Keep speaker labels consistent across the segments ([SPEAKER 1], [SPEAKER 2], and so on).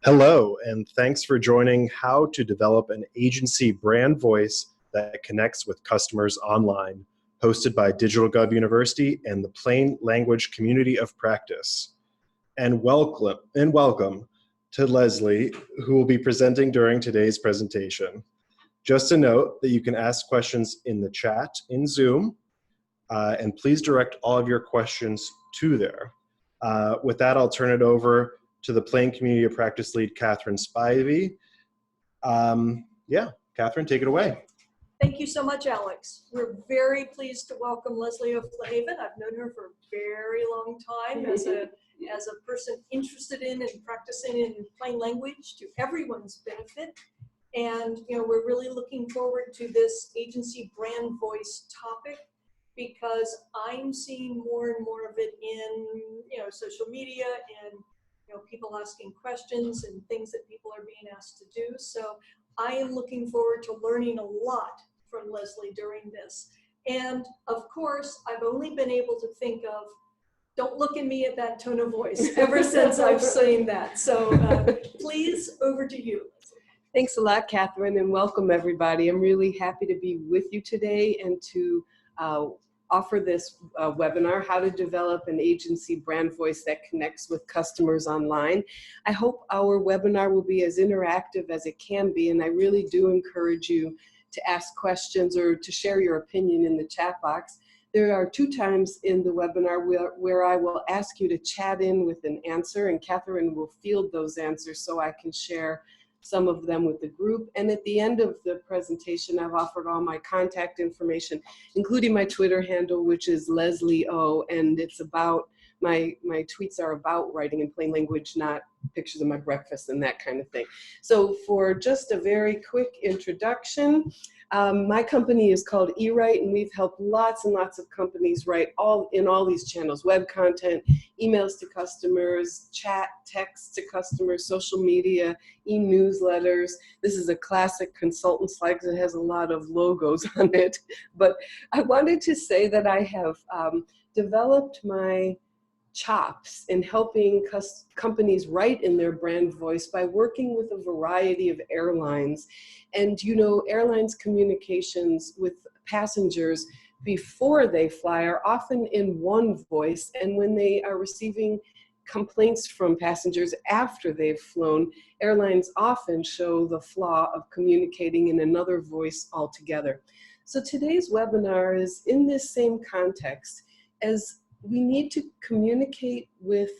[SPEAKER 1] Hello, and thanks for joining How to Develop an Agency Brand Voice that Connects with Customers Online, hosted by DigitalGov University and the Plain Language Community of Practice. And welcome to Leslie, who will be presenting during today's presentation. Just a note that you can ask questions in the chat in Zoom, and please direct all of your questions to there. With that, I'll turn it over to the Plain Community of Practice lead, Catherine Spivey. Catherine, take it away.
[SPEAKER 2] Thank you so much, Alex. We're very pleased to welcome Leslie of Haven. I've known her for a very long time as a person interested in and practicing in plain language to everyone's benefit. And we're really looking forward to this agency brand voice topic because I'm seeing more and more of it in social media and people asking questions and things that people are being asked to do. So I am looking forward to learning a lot from Leslie during this. And of course, I've only been able to think of, don't look at me at that tone of voice ever since I've seen that. So please, over to you, Leslie.
[SPEAKER 3] Thanks a lot, Catherine, and welcome everybody. I'm really happy to be with you today and to offer this webinar, How to Develop an Agency Brand Voice that Connects with Customers Online. I hope our webinar will be as interactive as it can be, and I really do encourage you to ask questions or to share your opinion in the chat box. There are 2 times in the webinar where I will ask you to chat in with an answer, and Catherine will field those answers so I can share some of them with the group. And at the end of the presentation, I've offered all my contact information, including my Twitter handle, which is Leslie O, and it's about, my tweets are about writing in plain language, not pictures of my breakfast and that kind of thing. So for just a very quick introduction, my company is called eWrite, and we've helped lots and lots of companies write in all these channels: web content, emails to customers, chat, text to customers, social media, e-newsletters. This is a classic consultant slide because it has a lot of logos on it. But I wanted to say that I have developed my chops in helping companies write in their brand voice by working with a variety of airlines. And airlines communications with passengers before they fly are often in one voice, and when they are receiving complaints from passengers after they've flown, airlines often show the flaw of communicating in another voice altogether. So today's webinar is in this same context, as we need to communicate with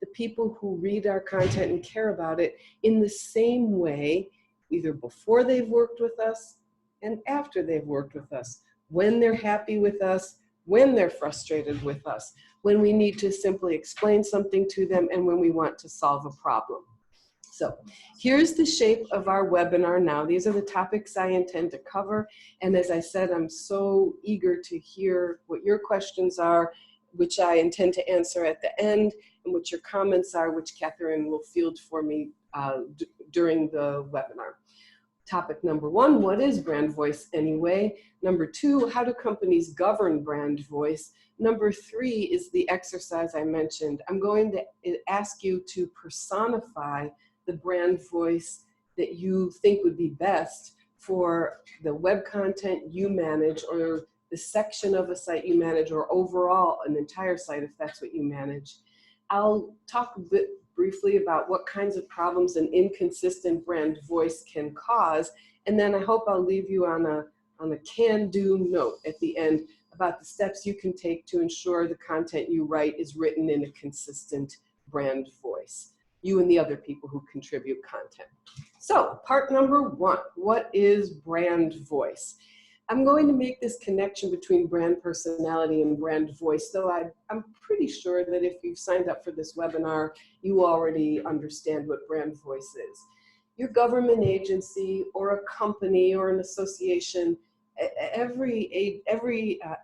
[SPEAKER 3] the people who read our content and care about it in the same way, either before they've worked with us and after they've worked with us, when they're happy with us, when they're frustrated with us, when we need to simply explain something to them, and when we want to solve a problem. So here's the shape of our webinar now. These are the topics I intend to cover. And as I said, I'm so eager to hear what your questions are, which I intend to answer at the end, and what your comments are, which Catherine will field for me during the webinar. Topic number 1, what is brand voice anyway? Number 2, how do companies govern brand voice? Number 3 is the exercise I mentioned. I'm going to ask you to personify the brand voice that you think would be best for the web content you manage, or the section of a site you manage, or overall an entire site if that's what you manage. I'll talk a bit briefly about what kinds of problems an inconsistent brand voice can cause, and then I hope I'll leave you on a can-do note at the end about the steps you can take to ensure the content you write is written in a consistent brand voice, you and the other people who contribute content. So part number 1, what is brand voice? I'm going to make this connection between brand personality and brand voice, though I'm pretty sure that if you've signed up for this webinar, you already understand what brand voice is. Your government agency or a company or an association, every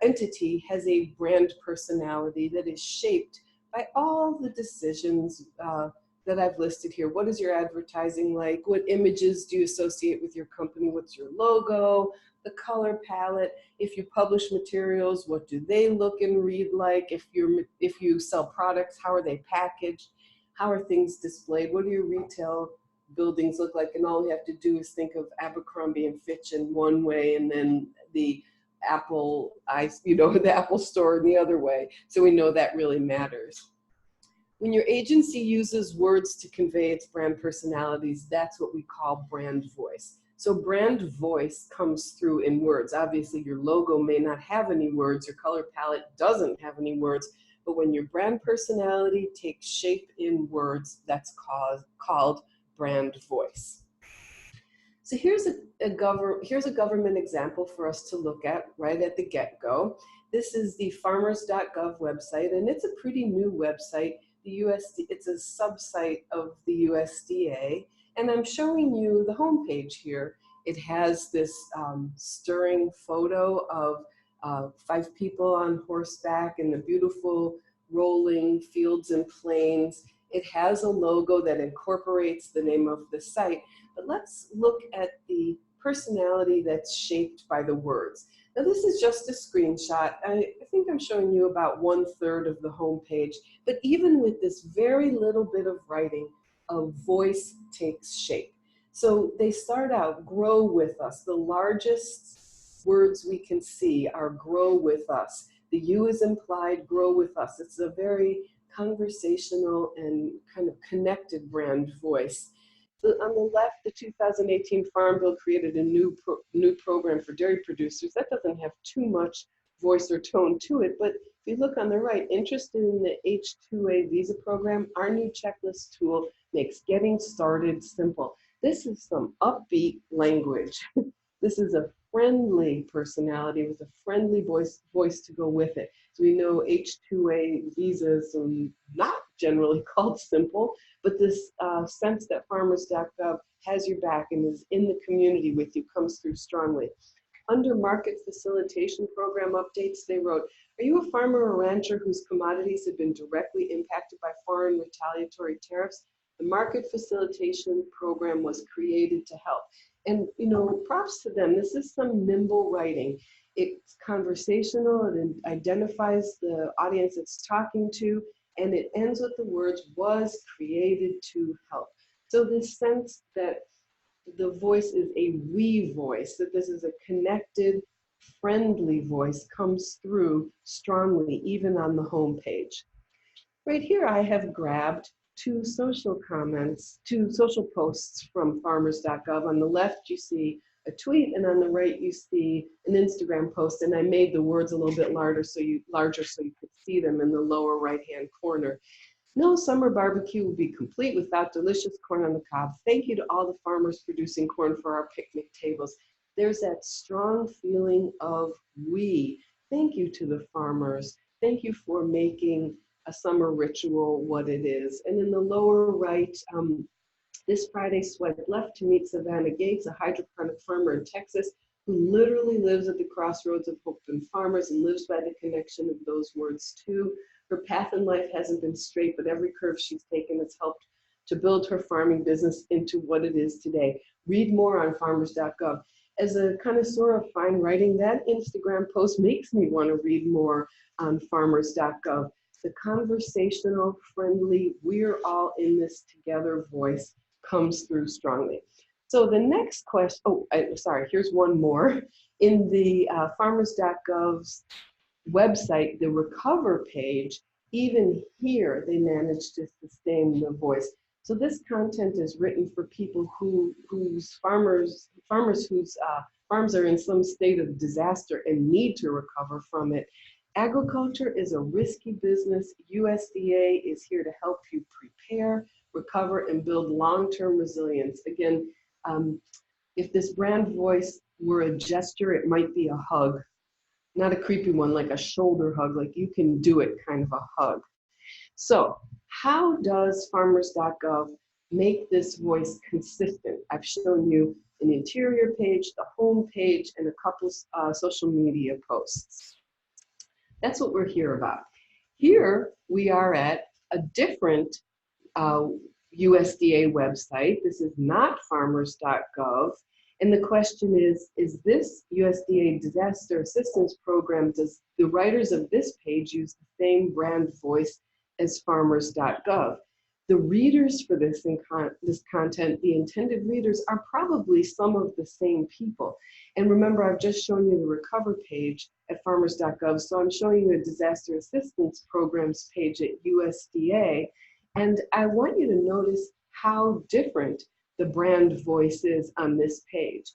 [SPEAKER 3] entity has a brand personality that is shaped by all the decisions that I've listed here. What is your advertising like? What images do you associate with your company? What's your logo? The color palette? If you publish materials, what do they look and read like? If you sell products, how are they packaged? How are things displayed? What are your retail buildings look like, and all we have to do is think of Abercrombie and Fitch in one way, and then the Apple, the Apple store in the other way. So we know that really matters. When your agency uses words to convey its brand personalities, that's what we call brand voice. So brand voice comes through in words. Obviously, your logo may not have any words, your color palette doesn't have any words, but when your brand personality takes shape in words, that's called brand voice. So here's a government example for us to look at right at the get-go. This is the farmers.gov website, and it's a pretty new website. It's a subsite of the USDA, and I'm showing you the homepage here. It has this stirring photo of 5 people on horseback in the beautiful rolling fields and plains. It has a logo that incorporates the name of the site, but let's look at the personality that's shaped by the words. Now this is just a screenshot. I think I'm showing you about 1/3 of the homepage, but even with this very little bit of writing, a voice takes shape. So they start out, grow with us. The largest words we can see are grow with us. The U is implied, grow with us. It's a very conversational and kind of connected brand voice. So on the left, the 2018 Farm Bill created a new program for dairy producers. That doesn't have too much voice or tone to it, but if you look on the right, interested in the H-2A visa program, our new checklist tool makes getting started simple. This is some upbeat language. This is a friendly personality with a friendly voice to go with it. So we know H-2A visas are not generally called simple, but this sense that farmers.gov has your back and is in the community with you comes through strongly. Under market facilitation program updates, they wrote, are you a farmer or rancher whose commodities have been directly impacted by foreign retaliatory tariffs? The market facilitation program was created to help. And props to them. This is some nimble writing. It's conversational, it identifies the audience it's talking to, and it ends with the words, was created to help. So this sense that the voice is a we voice, that this is a connected, friendly voice comes through strongly, even on the home page. Right here, I have grabbed 2 social posts from farmers.gov. On the left, you see a tweet, and on the right, you see an Instagram post, and I made the words a little bit larger so you could see them in the lower right-hand corner. No summer barbecue would be complete without delicious corn on the cob. Thank you to all the farmers producing corn for our picnic tables. There's that strong feeling of we. Thank you to the farmers. Thank you for making a summer ritual what it is. And in the lower right, this Friday swipe left to meet Savannah Gates, a hydroponic farmer in Texas who literally lives at the crossroads of hope and farmers and lives by the connection of those words too. Her path in life hasn't been straight, but every curve she's taken has helped to build her farming business into what it is today. Read more on farmers.gov. As a connoisseur of fine writing, that Instagram post makes me want to read more on farmers.gov. The conversational, friendly, we're all in this together voice comes through strongly. So the next question, here's one more. In the farmers.gov's website, the recover page, even here, they managed to sustain the voice. So this content is written for people whose farms are in some state of disaster and need to recover from it. Agriculture is a risky business. USDA is here to help you prepare, recover, and build long-term resilience. Again, if this brand voice were a gesture, it might be a hug. Not a creepy one, like a shoulder hug, like you can do it kind of a hug. So how does farmers.gov make this voice consistent? I've shown you an interior page, the home page, and a couple social media posts. That's what we're here about. Here we are at a different USDA website. This is not farmers.gov. And the question is this USDA Disaster Assistance Program, does the writers of this page use the same brand voice as farmers.gov? The readers for this content, the intended readers, are probably some of the same people. And remember, I've just shown you the Recover page at farmers.gov, so I'm showing you a Disaster Assistance Programs page at USDA. And I want you to notice how different the brand voice is on this page.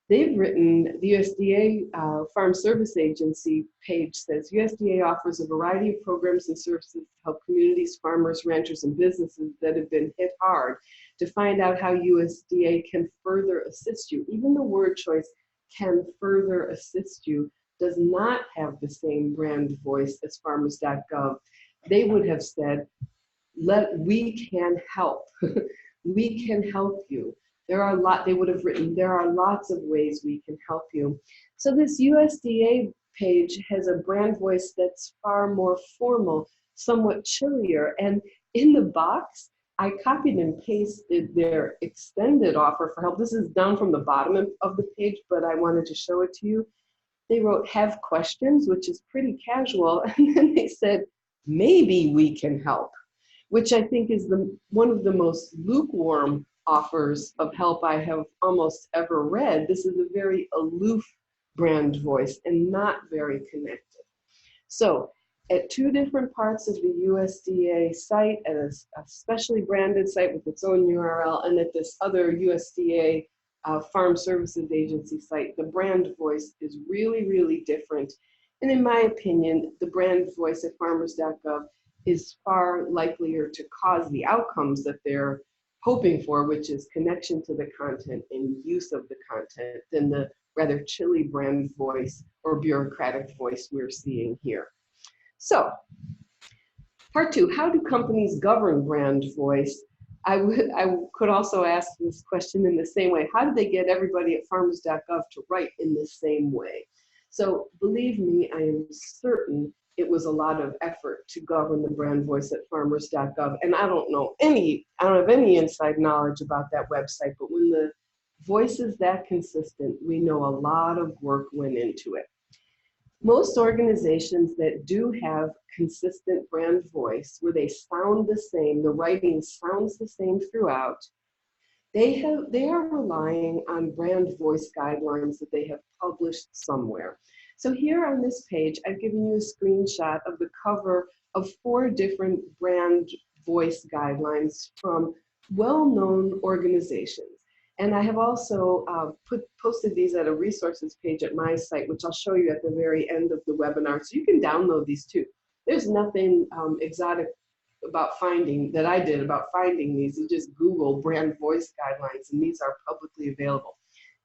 [SPEAKER 3] They've written, the USDA Farm Service Agency page says, USDA offers a variety of programs and services to help communities, farmers, ranchers, and businesses that have been hit hard to find out how USDA can further assist you. Even the word choice, can further assist you, does not have the same brand voice as farmers.gov. They would have said, we can help. We can help you. They would have written, there are lots of ways we can help you. So this USDA page has a brand voice that's far more formal, somewhat chillier. And in the box, I copied and pasted their extended offer for help. This is down from the bottom of the page, but I wanted to show it to you. They wrote, have questions, which is pretty casual. And then they said, maybe we can help, which I think is one of the most lukewarm offers of help I have almost ever read. This is a very aloof brand voice and not very connected. So at two different parts of the USDA site, at a specially branded site with its own URL, and at this other USDA Farm Services Agency site, the brand voice is really, really different. And in my opinion, the brand voice at farmers.gov is far likelier to cause the outcomes that they're hoping for, which is connection to the content and use of the content, than the rather chilly brand voice or bureaucratic voice we're seeing here. So, part two, how do companies govern brand voice? I could also ask this question in the same way. How do they get everybody at farmers.gov to write in the same way? So believe me, I am certain it was a lot of effort to govern the brand voice at farmers.gov. And I don't have any inside knowledge about that website, but when the voice is that consistent, we know a lot of work went into it. Most organizations that do have consistent brand voice, where they sound the same, the writing sounds the same throughout, they are relying on brand voice guidelines that they have published somewhere. So here on this page, I've given you a screenshot of the cover of 4 different brand voice guidelines from well-known organizations. And I have also posted these at a resources page at my site, which I'll show you at the very end of the webinar. So you can download these too. There's nothing exotic about finding these. You just Google brand voice guidelines, and these are publicly available.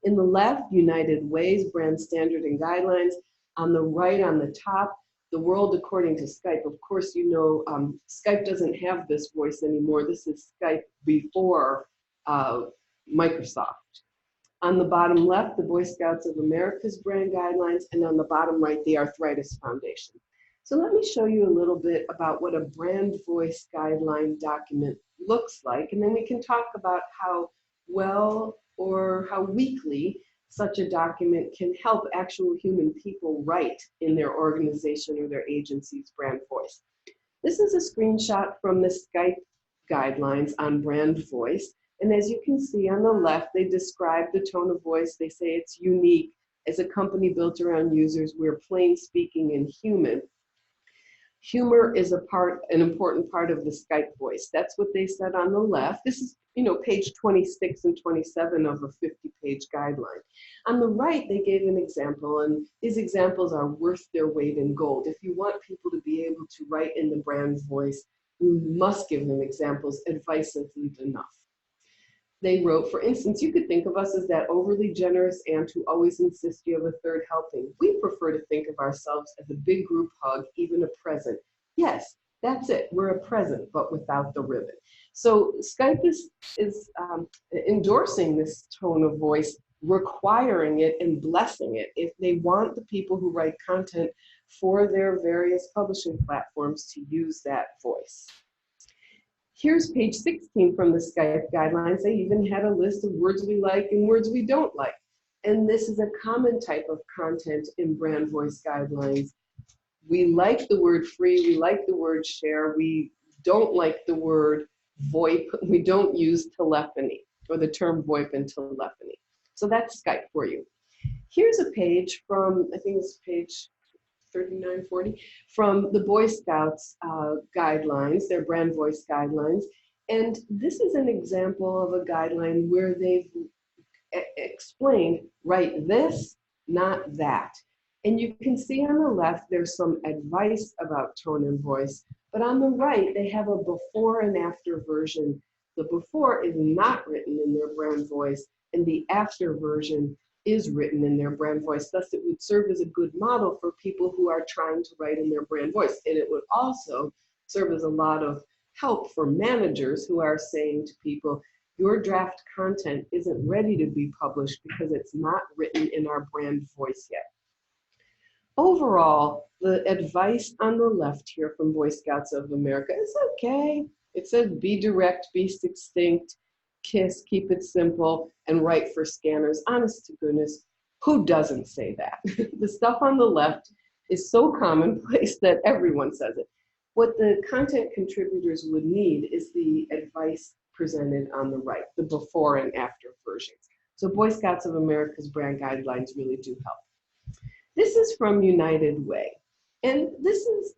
[SPEAKER 3] In the left, United Way's brand standard and guidelines. On the right, on the top, the world according to Skype. Of course, you know, Skype doesn't have this voice anymore. This is Skype before Microsoft. On the bottom left, the Boy Scouts of America's brand guidelines, and on the bottom right, the Arthritis Foundation. So let me show you a little bit about what a brand voice guideline document looks like, and then we can talk about how well or how weakly such a document can help actual human people write in their organization or their agency's brand voice. This is a screenshot from the Skype guidelines on brand voice. And as you can see on the left, they describe the tone of voice. They say it's unique. As a company built around users, we're plain speaking and human. Humor is an important part of the Skype voice. That's what they said on the left. This is, page 26 and 27 of a 50-page guideline. On the right, they gave an example, and these examples are worth their weight in gold. If you want people to be able to write in the brand voice, you must give them examples. Advice isn't enough. They wrote, for instance, you could think of us as that overly generous aunt who always insists you have a third helping. We prefer to think of ourselves as a big group hug, even a present. Yes, that's it. We're a present, but without the ribbon. So Skype is endorsing this tone of voice, requiring it and blessing it if they want the people who write content for their various publishing platforms to use that voice. Here's page 16 from the Skype guidelines. They even had a list of words we like and words we don't like. And this is a common type of content in brand voice guidelines. We like the word free, we like the word share, we don't like the word VoIP. We don't use telephony, or the term VoIP and telephony. So that's Skype for you. Here's a page from, I think it's page 3940, from the Boy Scouts guidelines, their brand voice guidelines. And this is an example of a guideline where they've explained, write this, not that. And you can see on the left, there's some advice about tone and voice, but on the right, they have a before and after version. The before is not written in their brand voice, and the after version is written in their brand voice. Thus, it would serve as a good model for people who are trying to write in their brand voice. And it would also serve as a lot of help for managers who are saying to people, your draft content isn't ready to be published because it's not written in our brand voice yet. Overall, the advice on the left here from Boy Scouts of America is okay. It says be direct, be succinct, KISS, keep it simple, and write for scanners. Honest to goodness, who doesn't say that? The stuff on the left is so commonplace that everyone says it. What the content contributors would need is the advice presented on the right, the before and after versions. So Boy Scouts of America's brand guidelines really do help. This is from United Way. And this is,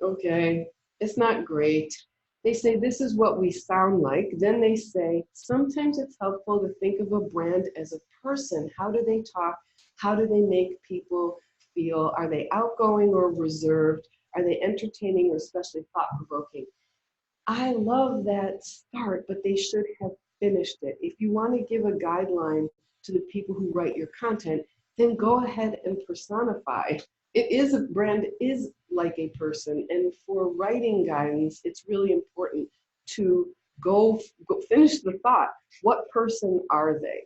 [SPEAKER 3] okay, it's not great. They say this is what we sound like. Then they say, sometimes it's helpful to think of a brand as a person. How do they talk? How do they make people feel? Are they outgoing or reserved? Are they entertaining or especially thought-provoking? I love that start, but they should have finished it. If you want to give a guideline to the people who write your content, then go ahead and personify. It is, a brand is like a person, and for writing guidance, it's really important to go finish the thought. What person are they?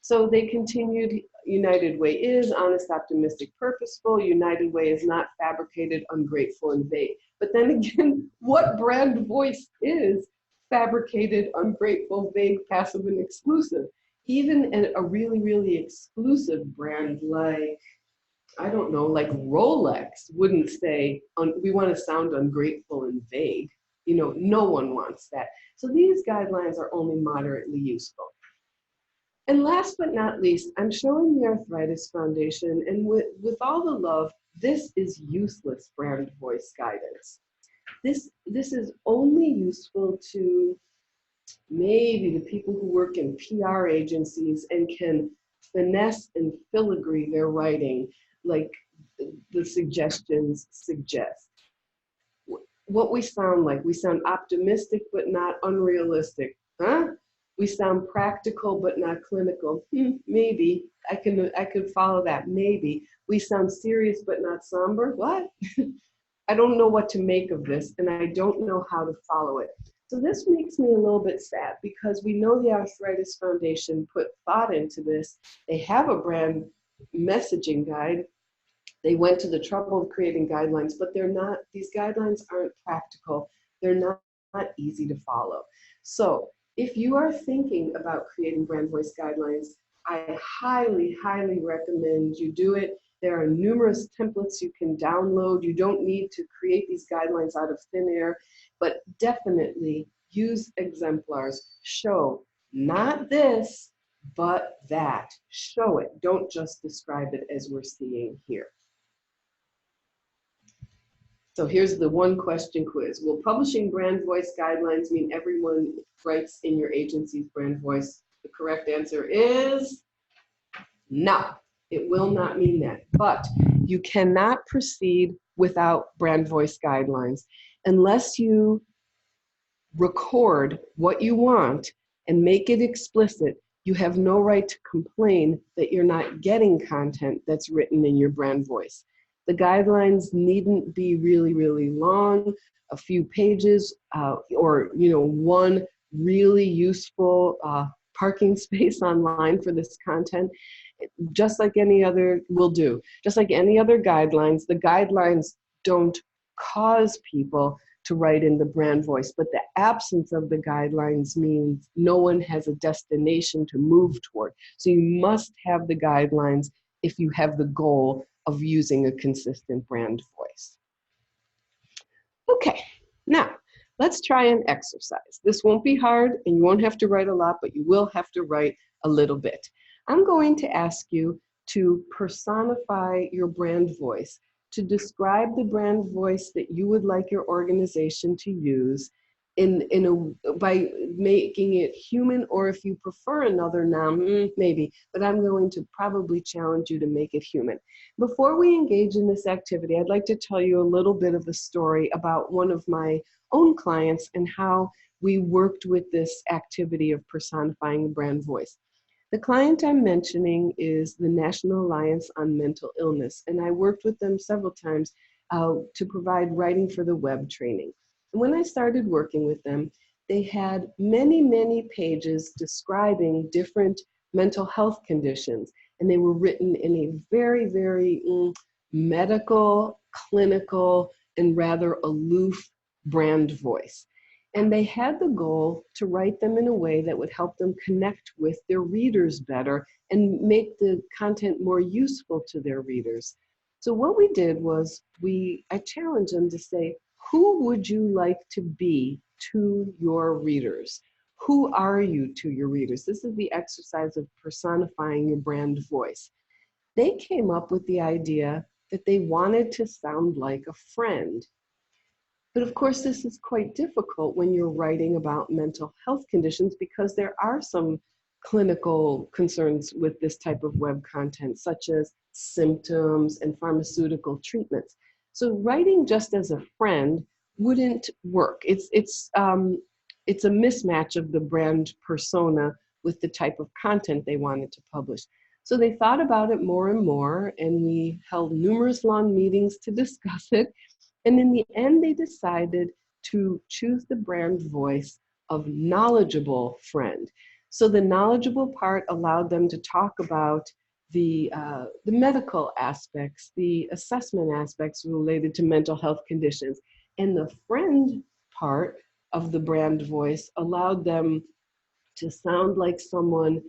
[SPEAKER 3] So they continued, United Way is honest, optimistic, purposeful. United Way is not fabricated, ungrateful, and vague. But then again, what brand voice is fabricated, ungrateful, vague, passive, and exclusive? Even a really, really exclusive brand like, I don't know, like Rolex wouldn't say, we want to sound ungrateful and vague. You know, no one wants that. So these guidelines are only moderately useful. And last but not least, I'm showing the Arthritis Foundation, and with all the love, this is useless brand voice guidance. This is only useful to maybe the people who work in PR agencies and can finesse and filigree their writing like the suggestions suggest. What we sound like, we sound optimistic but not unrealistic. Huh? We sound practical but not clinical. Maybe. I could follow that. Maybe. We sound serious but not somber. What? I don't know what to make of this, and I don't know how to follow it. So this makes me a little bit sad because we know the Arthritis Foundation put thought into this. They have a brand messaging guide. They went to the trouble of creating guidelines, but they're not, these guidelines aren't practical. They're not easy to follow. So if you are thinking about creating brand voice guidelines, I highly, highly recommend you do it. There are numerous templates you can download. You don't need to create these guidelines out of thin air, but definitely use exemplars. Show not this, but that. Show it. Don't just describe it as we're seeing here. So here's the one question quiz. Will publishing brand voice guidelines mean everyone writes in your agency's brand voice? The correct answer is no. It will not mean that. But you cannot proceed without brand voice guidelines unless you record what you want and make it explicit. You have no right to complain that you're not getting content that's written in your brand voice. The guidelines needn't be really, really long, a few pages, or one really useful parking space online for this content. Just like any other will do. Just like any other guidelines, the guidelines don't cause people to write in the brand voice, but the absence of the guidelines means no one has a destination to move toward. So you must have the guidelines if you have the goal of using a consistent brand voice. Okay, now let's try an exercise. This won't be hard and you won't have to write a lot, but you will have to write a little bit. I'm going to ask you to personify your brand voice, to describe the brand voice that you would like your organization to use by making it human, or if you prefer another noun, maybe, but I'm going to probably challenge you to make it human. Before we engage in this activity, I'd like to tell you a little bit of a story about one of my own clients and how we worked with this activity of personifying a brand voice. The client I'm mentioning is the National Alliance on Mental Illness, and I worked with them several times to provide writing for the web training. And when I started working with them, they had many, many pages describing different mental health conditions, and they were written in a very, very medical, clinical, and rather aloof brand voice. And they had the goal to write them in a way that would help them connect with their readers better and make the content more useful to their readers. So what we did was I challenged them to say, who would you like to be to your readers? Who are you to your readers? This is the exercise of personifying your brand voice. They came up with the idea that they wanted to sound like a friend. But of course, this is quite difficult when you're writing about mental health conditions, because there are some clinical concerns with this type of web content, such as symptoms and pharmaceutical treatments. So writing just as a friend wouldn't work. It's a mismatch of the brand persona with the type of content they wanted to publish. So they thought about it more and more, and we held numerous long meetings to discuss it. And in the end, they decided to choose the brand voice of knowledgeable friend. So the knowledgeable part allowed them to talk about the medical aspects, the assessment aspects related to mental health conditions. And the friend part of the brand voice allowed them to sound like someone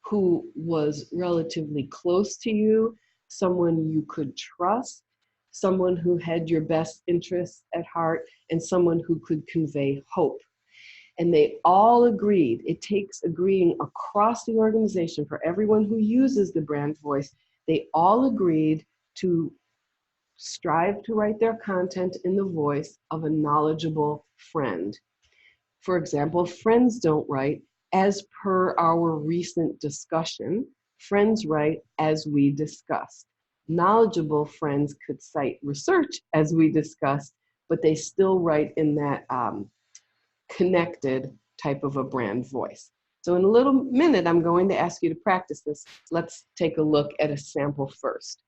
[SPEAKER 3] who was relatively close to you, someone you could trust, someone who had your best interests at heart, and someone who could convey hope. And they all agreed. It takes agreeing across the organization for everyone who uses the brand voice. They all agreed to strive to write their content in the voice of a knowledgeable friend. For example, friends don't write as per our recent discussion. Friends write as we discussed. Knowledgeable friends could cite research as we discussed, but they still write in that connected type of a brand voice. So in a little minute, I'm going to ask you to practice this. Let's take a look at a sample first.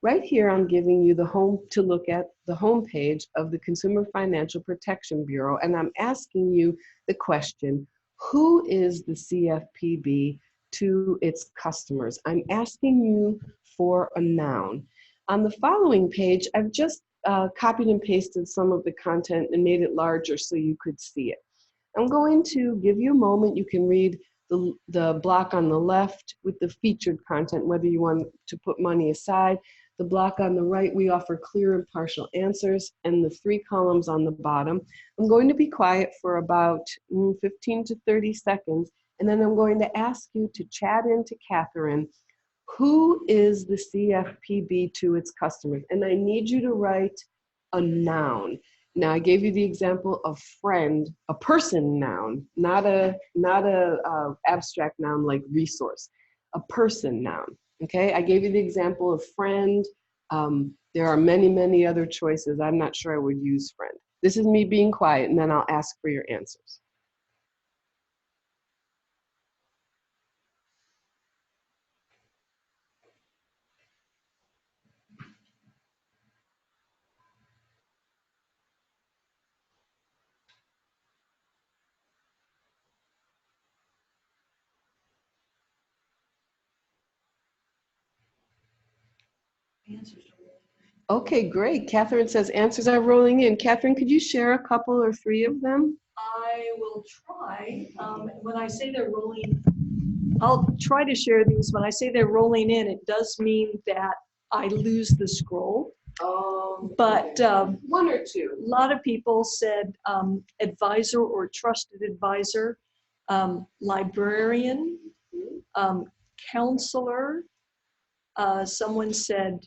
[SPEAKER 3] Right here, I'm giving you to look at the home page of the Consumer Financial Protection Bureau, and I'm asking you the question, who is the CFPB to its customers? I'm asking you for a noun. On the following page, I've just copied and pasted some of the content and made it larger so you could see it. I'm going to give you a moment. You can read the block on the left with the featured content, whether you want to put money aside. The block on the right, we offer clear and partial answers, and the 3 columns on the bottom. I'm going to be quiet for about 15 to 30 seconds, and then I'm going to ask you to chat into Catherine, who is the CFPB to its customers? And I need you to write a noun. Now, I gave you the example of friend, a person noun, not a abstract noun like resource, a person noun. Okay, I gave you the example of friend. There are many, many other choices. I'm not sure I would use friend. This is me being quiet, and then I'll ask for your answers. Okay, great. Catherine says answers are rolling in. Catherine, could you share a couple or 3 of them?
[SPEAKER 2] I will try. When I say they're rolling, I'll try to share these. When I say they're rolling in, it does mean that I lose the scroll. But
[SPEAKER 3] one or two.
[SPEAKER 2] a lot of people said advisor or trusted advisor, librarian, counselor. Someone said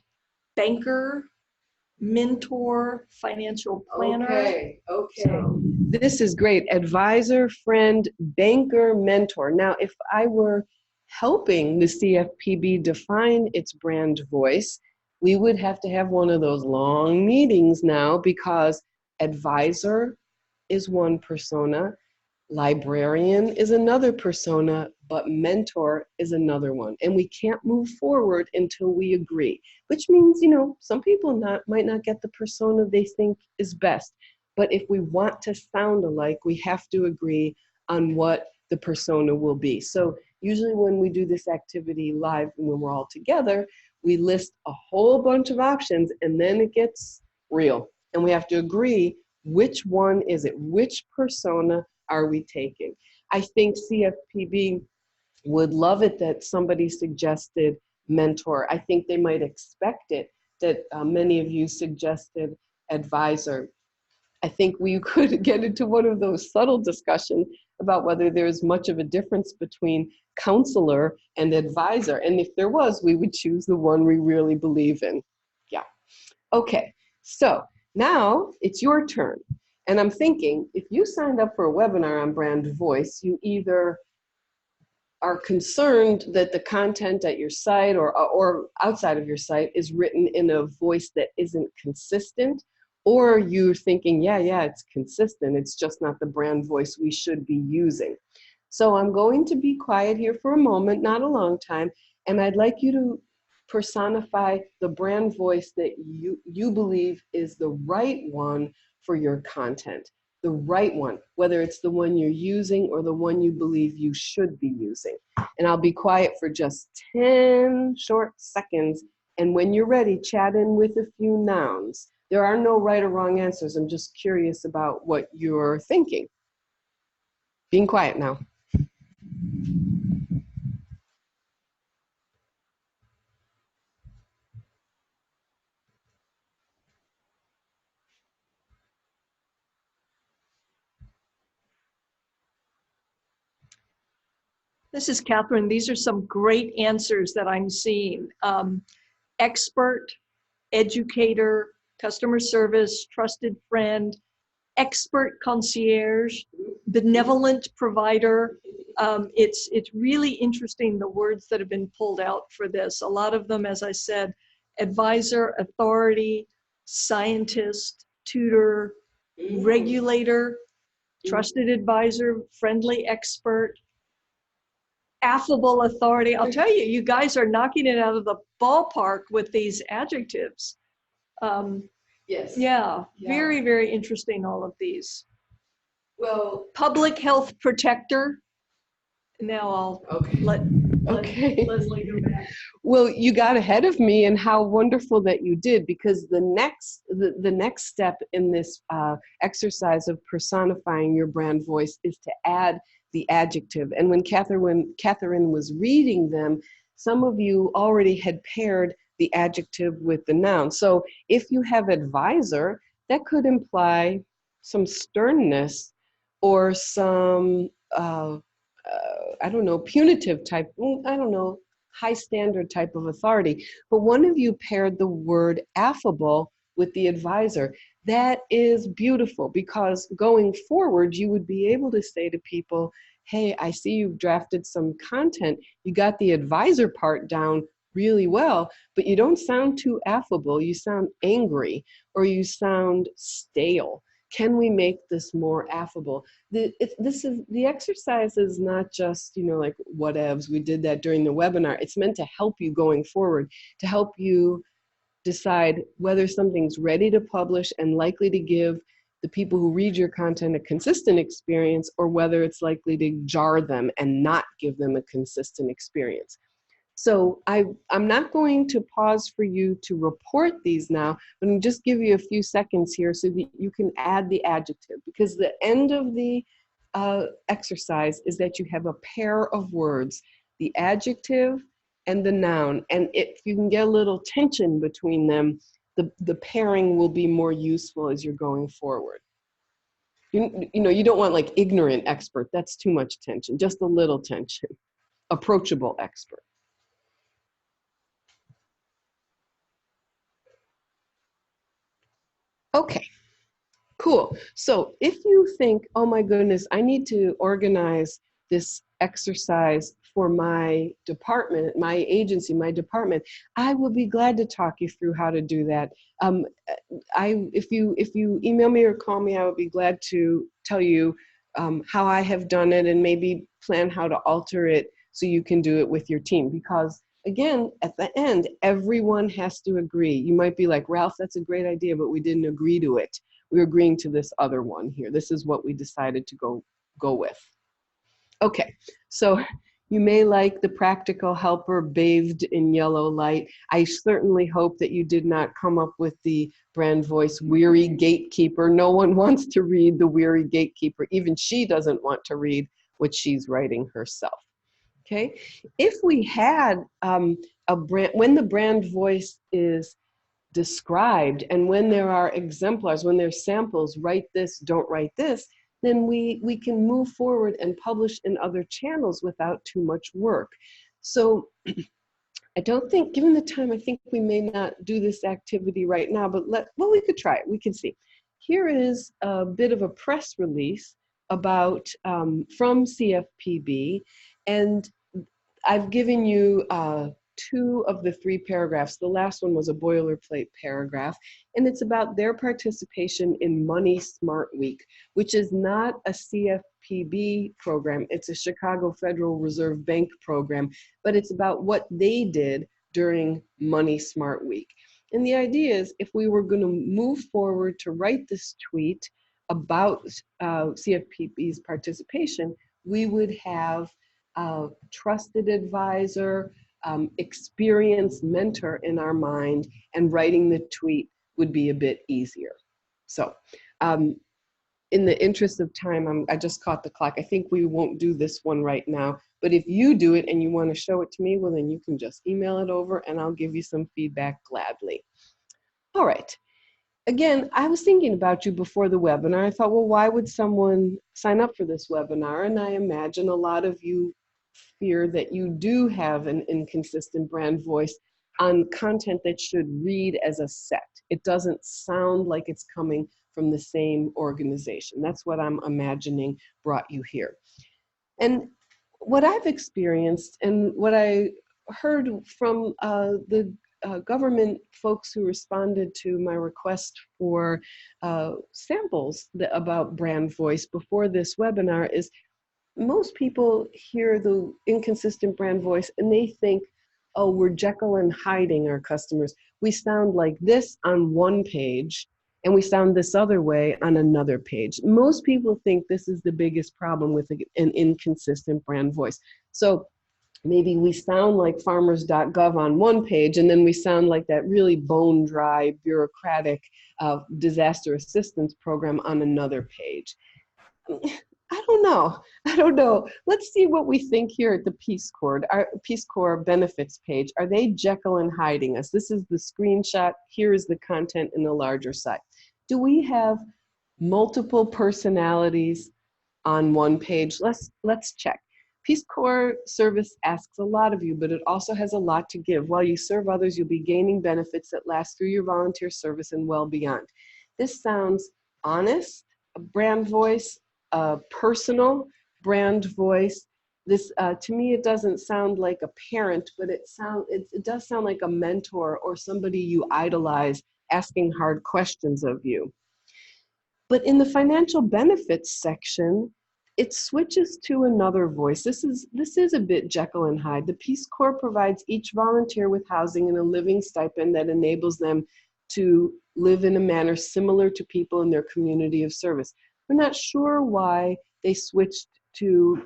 [SPEAKER 2] banker, mentor, financial planner.
[SPEAKER 3] Okay.
[SPEAKER 2] So,
[SPEAKER 3] This is great. Advisor, friend, banker, mentor. Now, if I were helping the CFPB define its brand voice, we would have to have one of those long meetings now, because advisor is one persona, librarian is another persona, but mentor is another one. And we can't move forward until we agree, which means, some people might not get the persona they think is best. But if we want to sound alike, we have to agree on what the persona will be. So usually when we do this activity live and when we're all together, we list a whole bunch of options, and then it gets real. And we have to agree, which one is it? Which persona are we taking? I think CFPB would love it that somebody suggested mentor. I think they might expect it that many of you suggested advisor. I think we could get into one of those subtle discussions about whether there's much of a difference between counselor and advisor. And if there was, we would choose the one we really believe in. Yeah. Okay, so now it's your turn. And I'm thinking, if you signed up for a webinar on brand voice, you either are concerned that the content at your site or outside of your site is written in a voice that isn't consistent, or you're thinking, yeah, it's consistent, it's just not the brand voice we should be using. So I'm going to be quiet here for a moment, not a long time, and I'd like you to personify the brand voice that you believe is the right one for your content. The right one, whether it's the one you're using or the one you believe you should be using. And I'll be quiet for just 10 short seconds. And when you're ready, chat in with a few nouns. There are no right or wrong answers. I'm just curious about what you're thinking. Being quiet now.
[SPEAKER 2] this is Catherine. These are some great answers that I'm seeing. Expert, educator, customer service, trusted friend, expert concierge, benevolent provider. It's really interesting, the words that have been pulled out for this. A lot of them, as I said, advisor, authority, scientist, tutor, regulator, trusted advisor, friendly expert, affable authority. I'll tell you, you guys are knocking it out of the ballpark with these adjectives.
[SPEAKER 3] Yes.
[SPEAKER 2] Yeah, very, very interesting, all of these.
[SPEAKER 3] Well,
[SPEAKER 2] Public health protector. Now I'll let Leslie go back.
[SPEAKER 3] Well, you got ahead of me, and how wonderful that you did, because the next step in this exercise of personifying your brand voice is to add the adjective. And when Catherine was reading them, some of you already had paired the adjective with the noun. So if you have advisor, that could imply some sternness or some, I don't know, punitive type, I don't know, high standard type of authority. But one of you paired the word affable with the advisor. That is beautiful, because going forward, you would be able to say to people, hey, I see you've drafted some content. You got the advisor part down really well, but you don't sound too affable. You sound angry, or you sound stale. Can we make this more affable? The exercise is not just, like whatevs. We did that during the webinar. It's meant to help you going forward, to help you decide whether something's ready to publish and likely to give the people who read your content a consistent experience, or whether it's likely to jar them and not give them a consistent experience. So I'm not going to pause for you to report these now, but I'm just give you a few seconds here so that you can add the adjective, because the end of the exercise is that you have a pair of words, the adjective and the noun. And if you can get a little tension between them, the pairing will be more useful as you're going forward. You know, you don't want like ignorant expert. That's too much tension, just a little tension. Approachable expert. Okay, cool. So if you think, oh my goodness, I need to organize this exercise for my department, my agency, my department, I will be glad to talk you through how to do that. If you email me or call me, I would be glad to tell you how I have done it and maybe plan how to alter it so you can do it with your team. Because again, at the end, everyone has to agree. You might be like, Ralph, that's a great idea, but we didn't agree to it. We're agreeing to this other one here. This is what we decided to go with. Okay, so you may like the practical helper bathed in yellow light. I certainly hope that you did not come up with the brand voice weary gatekeeper. No one wants to read the weary gatekeeper. Even she doesn't want to read what she's writing herself. Okay, if we had a brand, when the brand voice is described and when there are exemplars, when there's samples, write this, don't write this, then we can move forward and publish in other channels without too much work. So I don't think, given the time, I think we may not do this activity right now, but well, we could try it, we can see. Here is a bit of a press release about, from CFPB, and I've given you 2 of the 3 paragraphs. The last one was a boilerplate paragraph, and it's about their participation in Money Smart Week, which is not a CFPB program. It's a Chicago Federal Reserve Bank program, but it's about what they did during Money Smart Week. And the idea is, if we were going to move forward to write this tweet about CFPB's participation, we would have a trusted advisor, experienced mentor in our mind, and writing the tweet would be a bit easier. So in the interest of time, I just caught the clock. I think we won't do this one right now, but if you do it and you want to show it to me, well, then you can just email it over and I'll give you some feedback gladly. All right. Again, I was thinking about you before the webinar. I thought, well, why would someone sign up for this webinar? And I imagine a lot of you fear that you do have an inconsistent brand voice on content that should read as a set. It doesn't sound like it's coming from the same organization. That's what I'm imagining brought you here. And what I've experienced and what I heard from the government folks who responded to my request for samples about brand voice before this webinar is, most people hear the inconsistent brand voice and they think, oh, we're Jekyll and Hyde-ing our customers. We sound like this on one page and we sound this other way on another page. Most people think this is the biggest problem with an inconsistent brand voice. So maybe we sound like farmers.gov on one page and then we sound like that really bone dry, bureaucratic disaster assistance program on another page. I don't know. Let's see what we think here at the Peace Corps. Our Peace Corps benefits page. Are they Jekyll and Hyde-ing us? This is the screenshot. Here is the content in the larger side. Do we have multiple personalities on one page? Let's check. Peace Corps service asks a lot of you, but it also has a lot to give. While you serve others, you'll be gaining benefits that last through your volunteer service and well beyond. This sounds honest, a brand voice, personal brand voice. This, to me, it doesn't sound like a parent, but it does sound like a mentor or somebody you idolize asking hard questions of you. But in the financial benefits section, it switches to another voice. This is a bit Jekyll and Hyde. The Peace Corps provides each volunteer with housing and a living stipend that enables them to live in a manner similar to people in their community of service. We're not sure why they switched to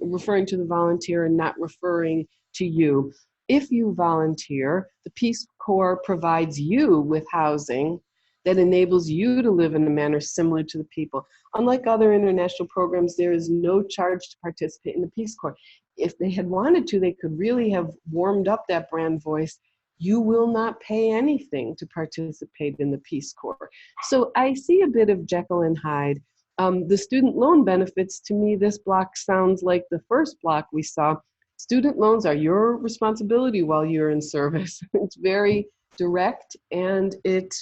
[SPEAKER 3] referring to the volunteer and not referring to you. If you volunteer, the Peace Corps provides you with housing that enables you to live in a manner similar to the people. Unlike other international programs, there is no charge to participate in the Peace Corps. If they had wanted to, they could really have warmed up that brand voice you will not pay anything to participate in the Peace Corps. So I see a bit of Jekyll and Hyde. The student loan benefits, to me, this block sounds like the first block we saw. Student loans are your responsibility while you're in service. It's very direct, and it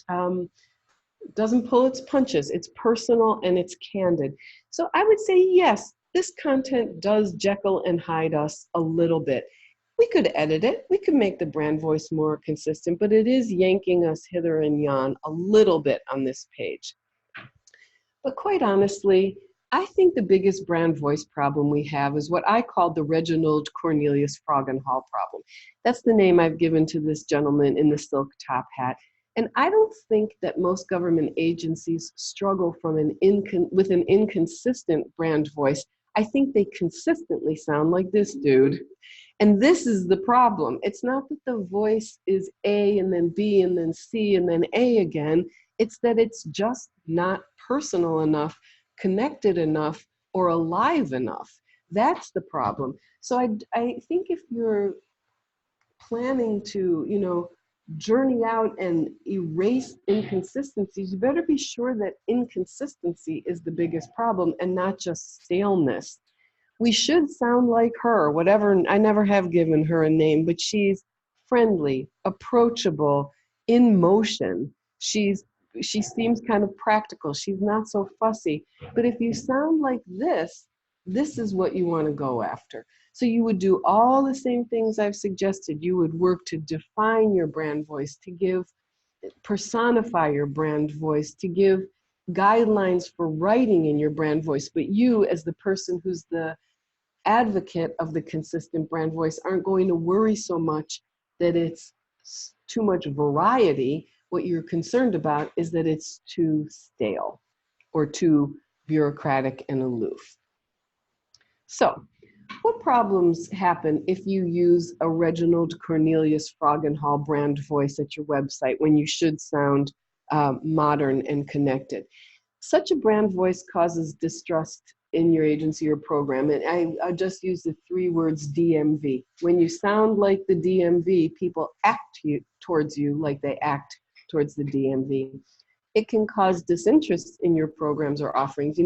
[SPEAKER 3] doesn't pull its punches. It's personal and it's candid. So I would say, yes, this content does Jekyll and Hyde us a little bit. We could edit it. We could make the brand voice more consistent, but it is yanking us hither and yon a little bit on this page. But quite honestly, I think the biggest brand voice problem we have is what I call the Reginald Cornelius Froggenhall problem. That's the name I've given to this gentleman in the silk top hat. And I don't think that most government agencies struggle with an inconsistent brand voice. I think they consistently sound like this dude. And this is the problem. It's not that the voice is A and then B and then C and then A again. It's that it's just not personal enough, connected enough, or alive enough. That's the problem. So I think if you're planning to, journey out and erase inconsistencies, you better be sure that inconsistency is the biggest problem and not just staleness. We should sound like her, whatever. I never have given her a name, but she's friendly, approachable, in motion. She seems kind of practical. She's not so fussy. But if you sound like this is what you want to go after. So you would do all the same things I've suggested. You would work to define your brand voice, to personify your brand voice, to give guidelines for writing in your brand voice. But you, as the person who's the advocate of the consistent brand voice, aren't going to worry so much that it's too much variety. What you're concerned about is that it's too stale or too bureaucratic and aloof. So, what problems happen if you use a Reginald Cornelius Froggenhall brand voice at your website when you should sound modern and connected? Such a brand voice causes distrust in your agency or program. And I just use the 3 words DMV. When you sound like the DMV, people act towards you like they act towards the DMV. It can cause disinterest in your programs or offerings.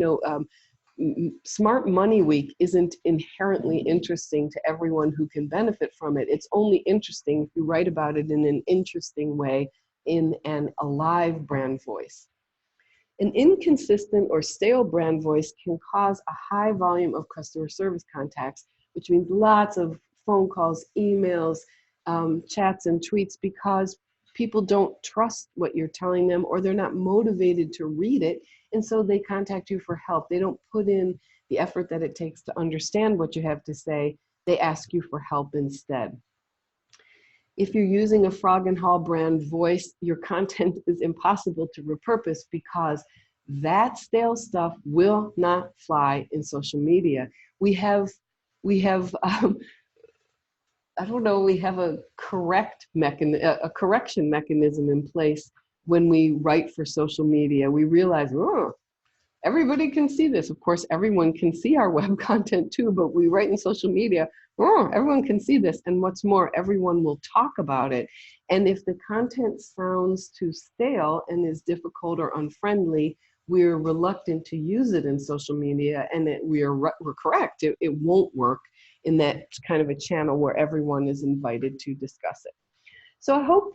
[SPEAKER 3] Smart Money Week isn't inherently interesting to everyone who can benefit from it. It's only interesting if you write about it in an interesting way, in an alive brand voice. An inconsistent or stale brand voice can cause a high volume of customer service contacts, which means lots of phone calls, emails, chats, and tweets, because people don't trust what you're telling them, or they're not motivated to read it, and so they contact you for help. They don't put in the effort that it takes to understand what you have to say. They ask you for help instead. If you're using a Froggenhall brand voice, your content is impossible to repurpose because that stale stuff will not fly in social media. We have a correction mechanism in place when we write for social media. We realize, everybody can see this. Of course, everyone can see our web content too, but we write in social media, everyone can see this. And what's more, everyone will talk about it. And if the content sounds too stale and is difficult or unfriendly, we're reluctant to use it in social media, and we're correct. It won't work in that kind of a channel where everyone is invited to discuss it. So I hope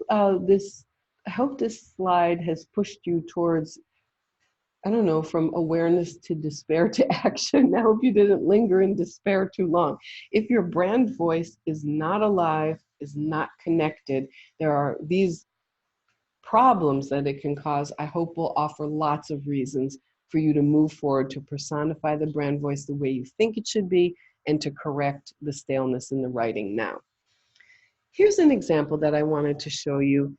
[SPEAKER 3] this slide has pushed you towards, from awareness to despair to action. I hope you didn't linger in despair too long. If your brand voice is not alive, is not connected, there are these problems that it can cause. I hope will offer lots of reasons for you to move forward to personify the brand voice the way you think it should be, and to correct the staleness in the writing now. Here's an example that I wanted to show you.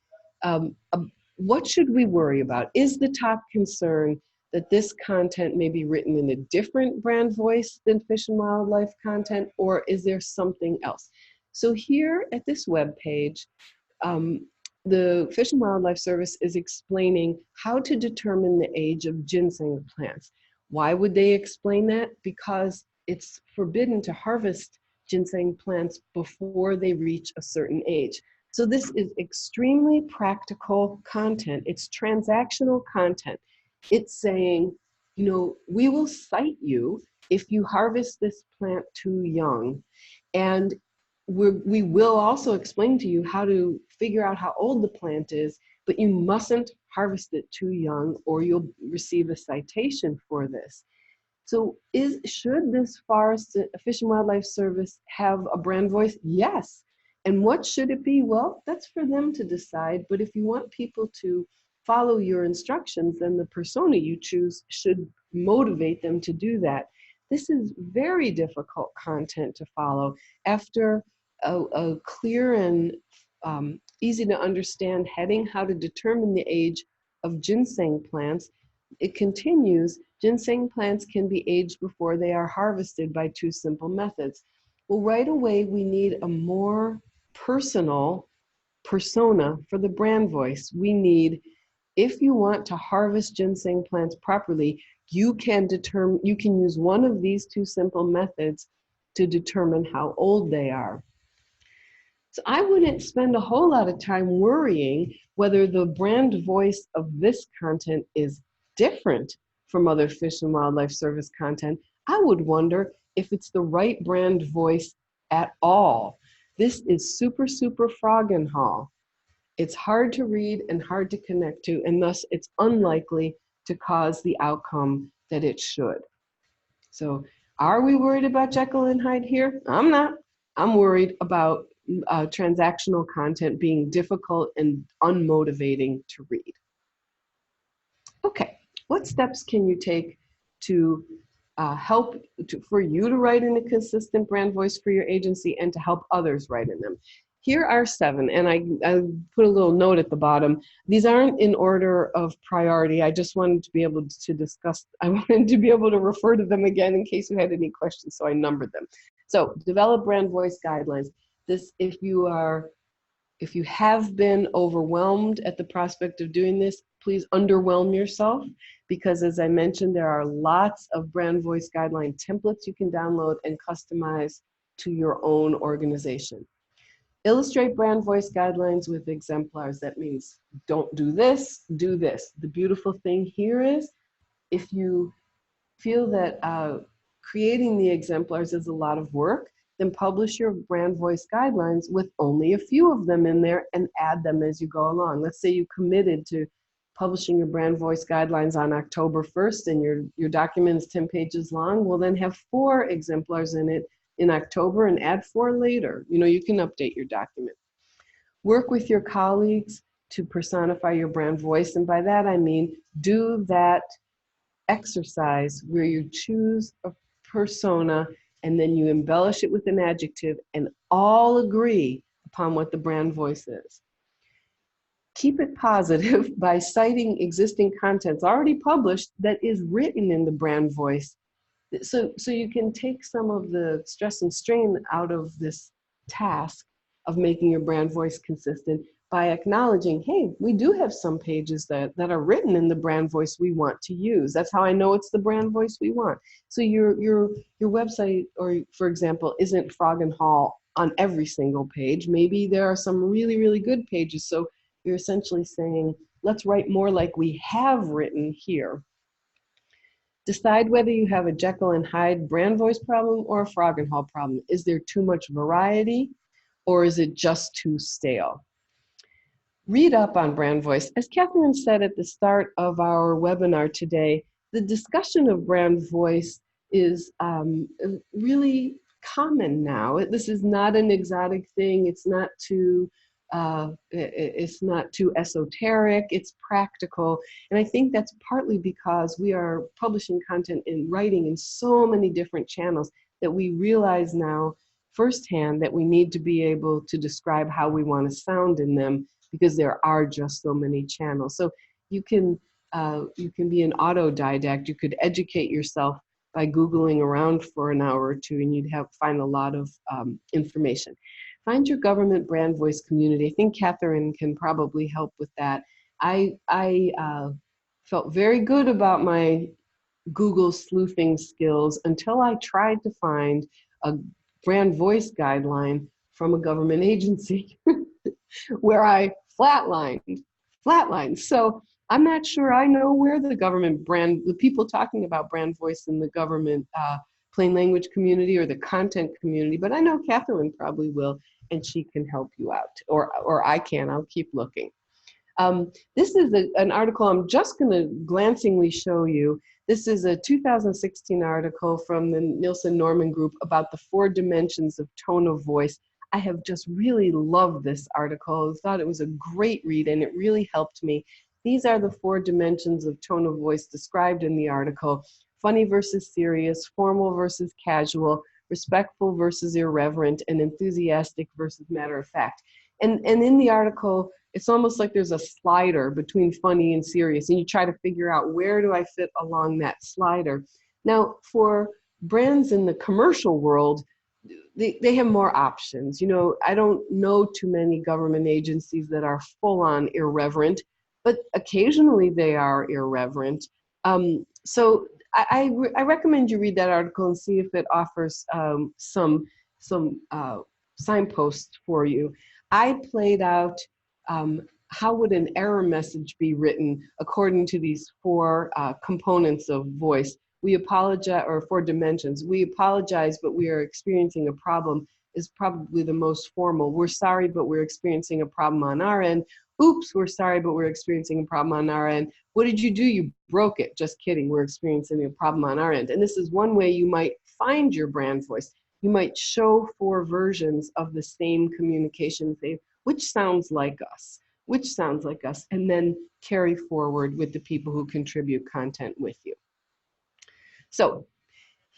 [SPEAKER 3] What should we worry about? Is the top concern that this content may be written in a different brand voice than Fish and Wildlife content, or is there something else? So here at this web page, the Fish and Wildlife Service is explaining how to determine the age of ginseng plants. Why would they explain that? Because it's forbidden to harvest ginseng plants before they reach a certain age. So this is extremely practical content. It's transactional content. It's saying, you know, we will cite you if you harvest this plant too young. And we will also explain to you how to figure out how old the plant is, but you mustn't harvest it too young or you'll receive a citation for this. So should this Forest Fish and Wildlife Service have a brand voice? Yes. And what should it be? Well, that's for them to decide. But if you want people to follow your instructions, then the persona you choose should motivate them to do that. This is very difficult content to follow. After a clear and easy to understand heading, how to determine the age of ginseng plants, it continues, ginseng plants can be aged before they are harvested by 2 simple methods. Well, right away, we need a more personal persona for the brand voice. We need, if you want to harvest ginseng plants properly, you can use one of these 2 simple methods to determine how old they are. So I wouldn't spend a whole lot of time worrying whether the brand voice of this content is different from other Fish and Wildlife Service content. I would wonder if it's the right brand voice at all. This is super Froggenhall. It's hard to read and hard to connect to, and thus it's unlikely to cause the outcome that it should. So are we worried about Jekyll and Hyde here? I'm not. I'm worried about transactional content being difficult and unmotivating to read. Okay, what steps can you take to for you to write in a consistent brand voice for your agency and to help others write in them? Here are 7, and I put a little note at the bottom. These aren't in order of priority. I just wanted to be able to discuss, I wanted to be able to refer to them again in case you had any questions, so I numbered them. So develop brand voice guidelines. This, if you have been overwhelmed at the prospect of doing this, please underwhelm yourself, because as I mentioned, there are lots of brand voice guideline templates you can download and customize to your own organization. Illustrate brand voice guidelines with exemplars. That means don't do this, do this. The beautiful thing here is, if you feel that creating the exemplars is a lot of work, then publish your brand voice guidelines with only a few of them in there and add them as you go along. Let's say you committed to publishing your brand voice guidelines on October 1st and your document is 10 pages long. Well, then have 4 exemplars in it in October and add 4 later. You know, you can update your document. Work with your colleagues to personify your brand voice. And by that, I mean, do that exercise where you choose a persona and then you embellish it with an adjective and all agree upon what the brand voice is. Keep it positive by citing existing contents already published that is written in the brand voice. So you can take some of the stress and strain out of this task of making your brand voice consistent by acknowledging, hey, we do have some pages that are written in the brand voice we want to use. That's how I know it's the brand voice we want. So your website, or for example, isn't Froggenhall on every single page. Maybe there are some really, really good pages. So you're essentially saying, let's write more like we have written here. Decide whether you have a Jekyll and Hyde brand voice problem or a Froggenhall problem. Is there too much variety, or is it just too stale? Read up on brand voice. As Catherine said at the start of our webinar today, the discussion of brand voice is really common now. This is not an exotic thing. It's not too esoteric. It's practical. And I think that's partly because we are publishing content in writing in so many different channels that we realize now firsthand that we need to be able to describe how we want to sound in them, because there are just so many channels. So you can be an autodidact. You could educate yourself by Googling around for an hour or two, and you'd find a lot of information. Find your government brand voice community. I think Catherine can probably help with that. I felt very good about my Google sleuthing skills until I tried to find a brand voice guideline from a government agency. where I flatlined. So I'm not sure I know where the people talking about brand voice in the government plain language community or the content community, but I know Catherine probably will, and she can help you out, or I can. I'll keep looking. This is an article I'm just going to glancingly show you. This is a 2016 article from the Nielsen Norman Group about the 4 dimensions of tone of voice. I have just really loved this article. I thought it was a great read, and it really helped me. These are the 4 dimensions of tone of voice described in the article: funny versus serious, formal versus casual, respectful versus irreverent, and enthusiastic versus matter of fact. And in the article, it's almost like there's a slider between funny and serious, and you try to figure out, where do I fit along that slider? Now, for brands in the commercial world, they have more options. You know, I don't know too many government agencies that are full-on irreverent, but occasionally they are irreverent. So I recommend you read that article and see if it offers some signposts for you. I played out how would an error message be written according to these 4 components of voice. We apologize, or 4 dimensions. We apologize, but we are experiencing a problem is probably the most formal. We're sorry, but we're experiencing a problem on our end. Oops, we're sorry, but we're experiencing a problem on our end. What did you do? You broke it. Just kidding. We're experiencing a problem on our end. And this is one way you might find your brand voice. You might show 4 versions of the same communication, say, which sounds like us, and then carry forward with the people who contribute content with you. So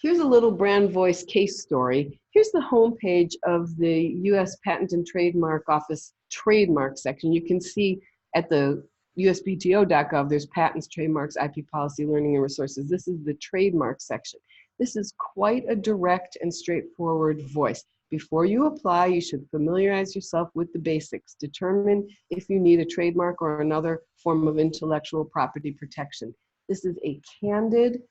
[SPEAKER 3] here's a little brand voice case story. Here's the homepage of the U.S. Patent and Trademark Office trademark section. You can see at the USPTO.gov, there's patents, trademarks, IP policy, learning and resources. This is the trademark section. This is quite a direct and straightforward voice. Before you apply, you should familiarize yourself with the basics. Determine if you need a trademark or another form of intellectual property protection. This is a candid,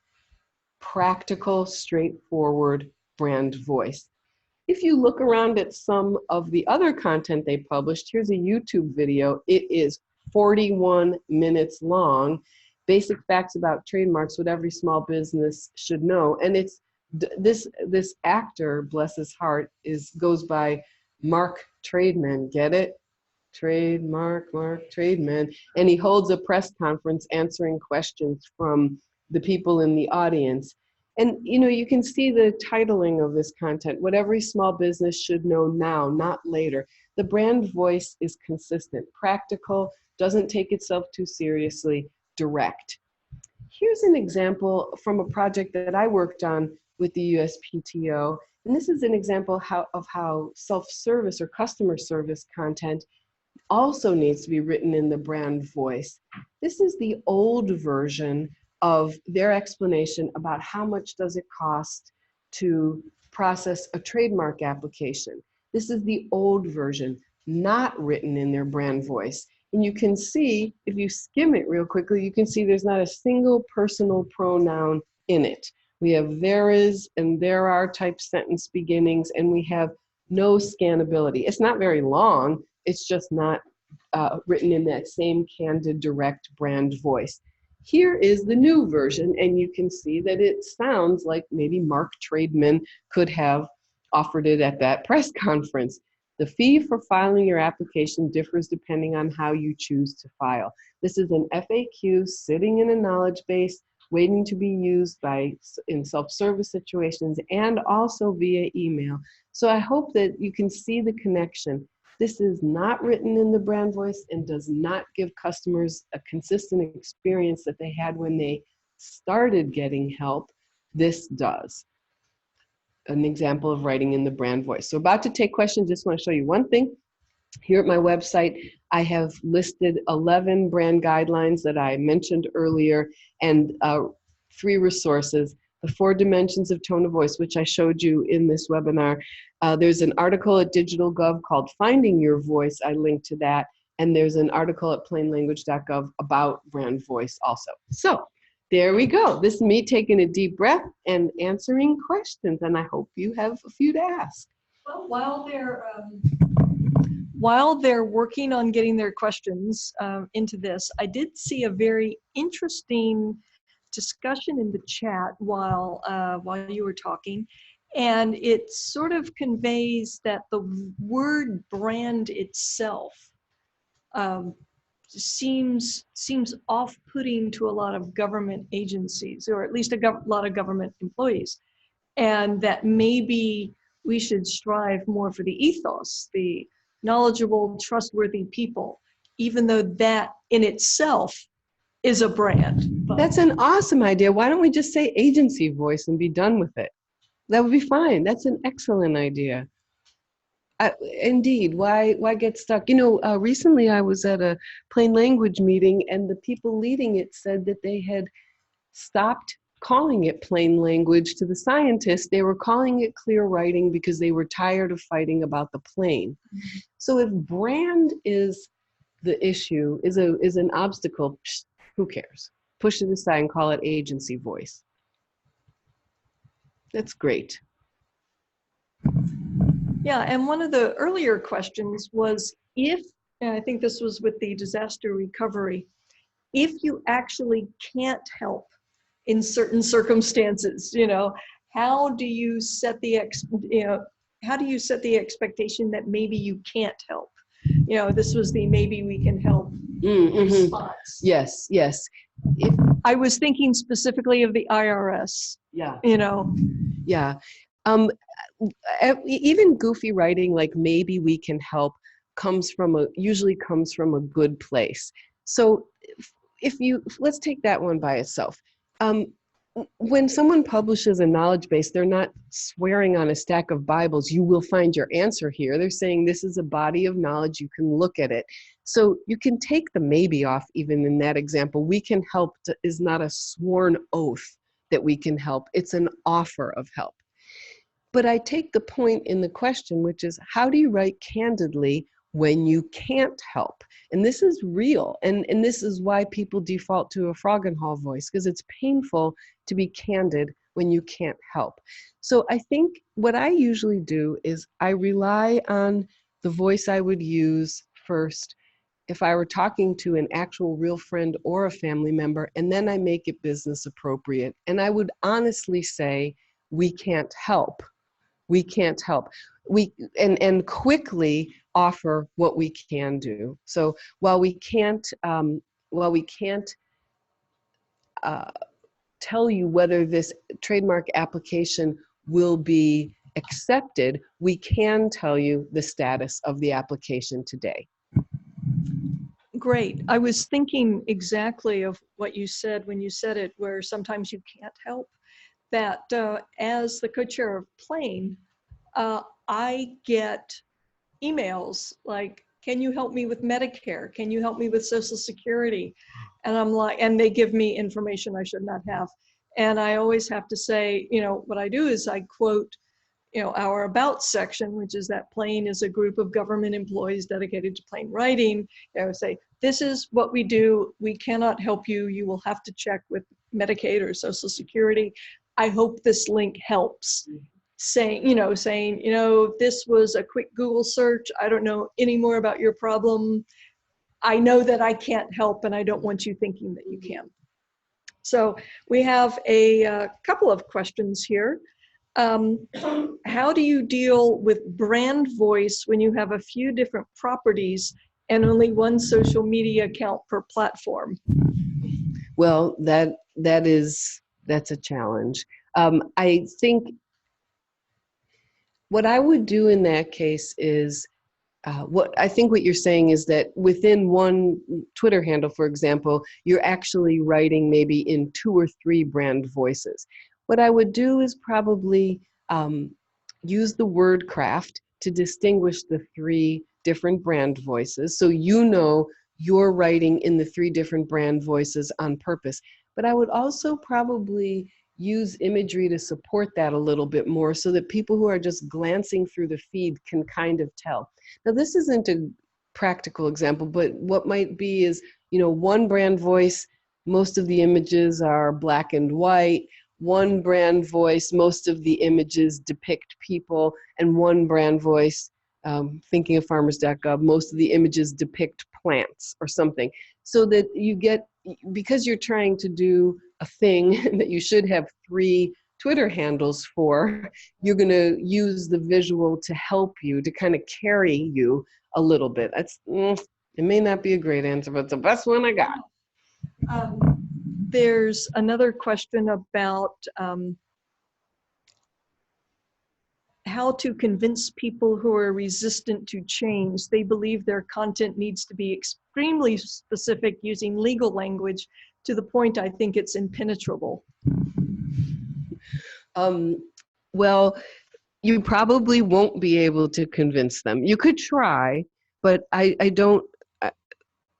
[SPEAKER 3] practical, straightforward brand voice. If you look around at some of the other content they published, here's a YouTube video. It is 41 minutes long. Basic facts about trademarks, what every small business should know. And it's this actor, bless his heart, goes by Mark Trademan. Get it? Mark Trademan. And he holds a press conference answering questions from the people in the audience. And you know, you can see the titling of this content, what every small business should know now, not later. The brand voice is consistent, practical, doesn't take itself too seriously, direct. Here's an example from a project that I worked on with the USPTO. And this is an example of how self-service or customer service content also needs to be written in the brand voice. This is the old version of their explanation about how much does it cost to process a trademark application. This is the old version, not written in their brand voice. And you can see, if you skim it real quickly, you can see there's not a single personal pronoun in it. We have there is and there are type sentence beginnings, and we have no scannability. It's not very long, it's just not written in that same candid, direct brand voice. Here is the new version, and you can see that it sounds like maybe Mark Trademan could have offered it at that press conference. The fee for filing your application differs depending on how you choose to file. This is an FAQ sitting in a knowledge base, waiting to be used in self-service situations and also via email. So I hope that you can see the connection. This is not written in the brand voice and does not give customers a consistent experience that they had when they started getting help. This does. An example of writing in the brand voice. So about to take questions, just want to show you one thing. Here at my website, I have listed 11 brand guidelines that I mentioned earlier and 3 resources. The 4 dimensions of tone of voice, which I showed you in this webinar. There's an article at DigitalGov called Finding Your Voice. I linked to that. And there's an article at plainlanguage.gov about brand voice also. So there we go. This is me taking a deep breath and answering questions. And I hope you have a few to ask.
[SPEAKER 2] Well, while they're while they're working on getting their questions into this, I did see a very interesting discussion in the chat while you were talking, and it sort of conveys that the word brand itself seems off-putting to a lot of government agencies, or at least a lot of government employees, and that maybe we should strive more for the ethos, the knowledgeable, trustworthy people, even though that in itself is a brand. But
[SPEAKER 3] That's an awesome idea. Why don't we just say agency voice and be done with it? That would be fine. That's an excellent idea. Indeed, why get stuck? You know, recently I was at a plain language meeting, and the people leading it said that they had stopped calling it plain language to the scientists. They were calling it clear writing because they were tired of fighting about the plain. Mm-hmm. So if brand is the issue, is an obstacle, who cares? Push it aside and call it agency voice. That's great.
[SPEAKER 2] Yeah, and one of the earlier questions was if, and I think this was with the disaster recovery, if you actually can't help in certain circumstances, you know, how do you set the expectation that maybe you can't help? You know, this was the maybe we can help response.
[SPEAKER 3] Yes, yes.
[SPEAKER 2] I was thinking specifically of the IRS.
[SPEAKER 3] Yeah.
[SPEAKER 2] You know.
[SPEAKER 3] Yeah. Even goofy writing like maybe we can help usually comes from a good place. So let's take that one by itself. When someone publishes a knowledge base, they're not swearing on a stack of Bibles, you will find your answer here. They're saying this is a body of knowledge, you can look at it. So you can take the maybe off even in that example. We can help is not a sworn oath that we can help. It's an offer of help. But I take the point in the question, which is how do you write candidly when you can't help? And this is real. And this is why people default to a Froggenhall voice, because it's painful to be candid when you can't help. So I think what I usually do is I rely on the voice I would use first if I were talking to an actual real friend or a family member, and then I make it business appropriate. And I would honestly say, we can't help. We can't help. And quickly offer what we can do. So while we can't tell you whether this trademark application will be accepted, we can tell you the status of the application today.
[SPEAKER 2] Great. I was thinking exactly of what you said when you said it, where sometimes you can't help. That as the co-chair of Plain, I get emails like, can you help me with Medicare? Can you help me with Social Security? And I'm like, and they give me information I should not have. And I always have to say, you know, what I do is I quote, you know, our about section, which is that Plain is a group of government employees dedicated to plain writing. I would say, this is what we do. We cannot help you. You will have to check with Medicaid or Social Security. I hope this link helps. Saying, this was a quick Google search. I don't know any more about your problem. I know that I can't help, and I don't want you thinking that you can. So we have a couple of questions here. How do you deal with brand voice when you have a few different properties and only one social media account per platform?
[SPEAKER 3] Well, that's a challenge. I think what I would do in that case is, what you're saying is that within one Twitter handle, for example, you're actually writing maybe in 2 or 3 brand voices. What I would do is probably use the word craft to distinguish the 3 different brand voices. So you know you're writing in the 3 different brand voices on purpose. But I would also probably use imagery to support that a little bit more so that people who are just glancing through the feed can kind of tell. Now, this isn't a practical example, but what might be is, one brand voice, most of the images are black and white. One brand voice, most of the images depict people, and one brand voice, thinking of farmers.gov, most of the images depict plants or something, so that you get, because you're trying to do a thing that you should have 3 Twitter handles for, you're going to use the visual to help you, to kind of carry you a little bit. That's it may not be a great answer, but it's the best one I got.
[SPEAKER 2] There's another question about how to convince people who are resistant to change. They believe their content needs to be extremely specific using legal language to the point I think it's impenetrable.
[SPEAKER 3] Well, you probably won't be able to convince them. You could try, but I don't,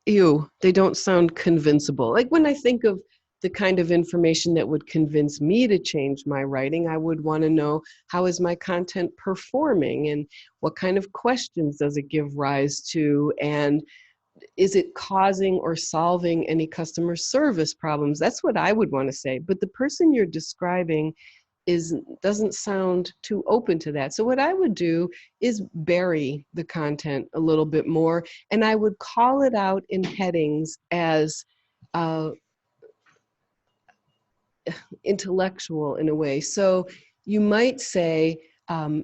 [SPEAKER 3] they don't sound convincible. Like when I think of the kind of information that would convince me to change my writing, I would want to know, how is my content performing, and what kind of questions does it give rise to, and is it causing or solving any customer service problems? That's what I would want to say. But the person you're describing doesn't sound too open to that. So what I would do is bury the content a little bit more, and I would call it out in headings as intellectual in a way. So you might say, the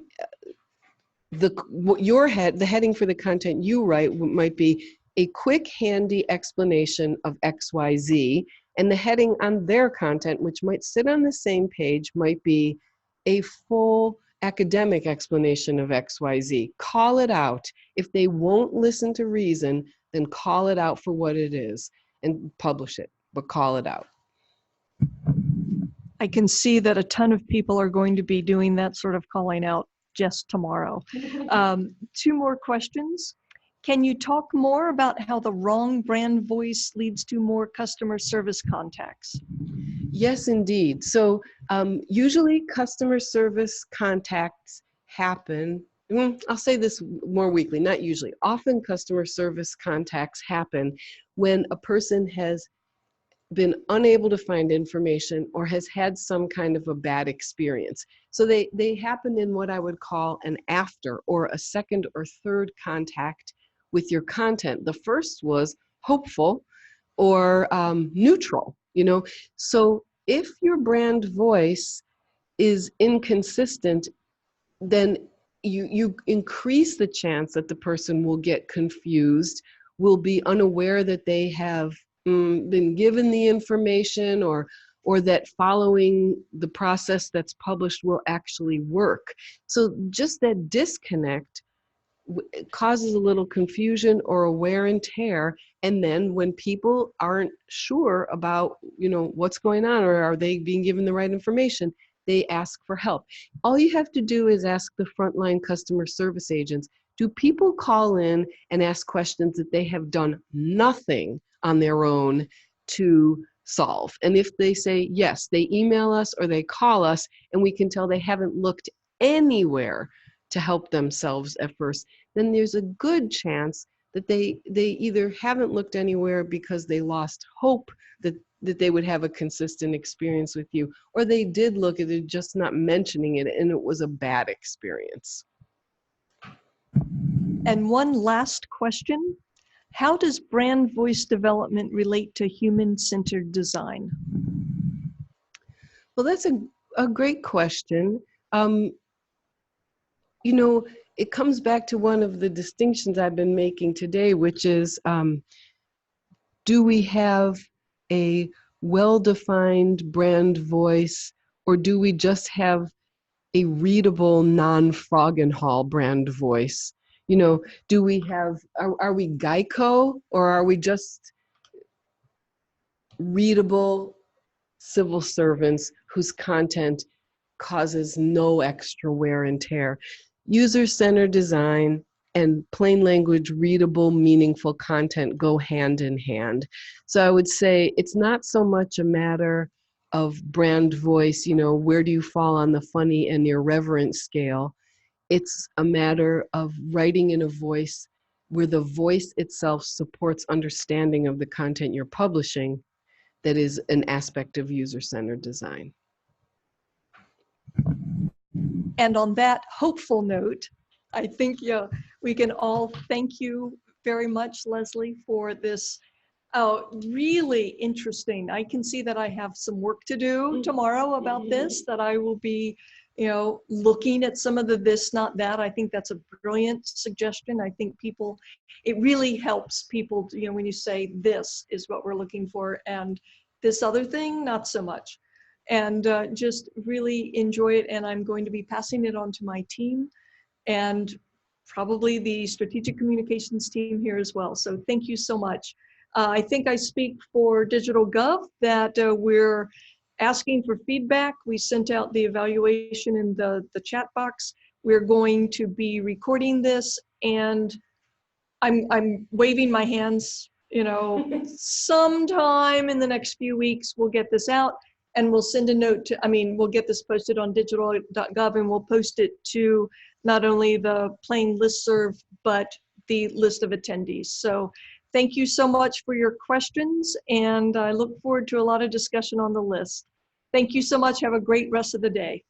[SPEAKER 3] heading for the content you write might be a quick, handy explanation of XYZ, and the heading on their content, which might sit on the same page, might be a full academic explanation of XYZ. Call it out. If they won't listen to reason, then call it out for what it is and publish it, but call it out.
[SPEAKER 2] I can see that a ton of people are going to be doing that sort of calling out just tomorrow. 2 more questions. Can you talk more about how the wrong brand voice leads to more customer service contacts?
[SPEAKER 3] Yes, indeed. So usually customer service contacts happen, I'll say this more weakly, not usually. Often customer service contacts happen when a person has been unable to find information or has had some kind of a bad experience. So they happen in what I would call an after or a second or third contact with your content. The first was hopeful or neutral, So if your brand voice is inconsistent, then you increase the chance that the person will get confused, will be unaware that they have been given the information, or that following the process that's published will actually work. So just that disconnect causes a little confusion or a wear and tear. And then when people aren't sure about, what's going on, or are they being given the right information, they ask for help. All you have to do is ask the frontline customer service agents, do people call in and ask questions that they have done nothing on their own to solve? And if they say yes, they email us or they call us, and we can tell they haven't looked anywhere to help themselves at first, then there's a good chance that they either haven't looked anywhere because they lost hope that they would have a consistent experience with you, or they did look at it, just not mentioning it, and it was a bad experience.
[SPEAKER 2] And one last question. How does brand voice development relate to human-centered design?
[SPEAKER 3] Well, that's a great question. It comes back to one of the distinctions I've been making today, which is, do we have a well-defined brand voice, or do we just have a readable non-Froggenhall brand voice? Do we have, are we Geico, or are we just readable civil servants whose content causes no extra wear and tear? User-centered design and plain language, readable, meaningful content go hand in hand. So I would say it's not so much a matter of brand voice, where do you fall on the funny and irreverent scale? It's a matter of writing in a voice where the voice itself supports understanding of the content you're publishing. That is an aspect of user-centered design.
[SPEAKER 2] And on that hopeful note, I think, yeah, we can all thank you very much, Leslie, for this really interesting. I can see that I have some work to do tomorrow about this, that I will be, looking at some of the this, not that. I think that's a brilliant suggestion. I think people, it really helps people, when you say this is what we're looking for and this other thing, not so much. And just really enjoy it. And I'm going to be passing it on to my team and probably the strategic communications team here as well. So thank you so much. I think I speak for DigitalGov that we're asking for feedback. We sent out the evaluation in the chat box. We're going to be recording this, and I'm waving my hands, sometime in the next few weeks, we'll get this out and we'll send a note to, we'll get this posted on digital.gov and we'll post it to not only the plain listserv, but the list of attendees. So thank you so much for your questions, and I look forward to a lot of discussion on the list. Thank you so much. Have a great rest of the day.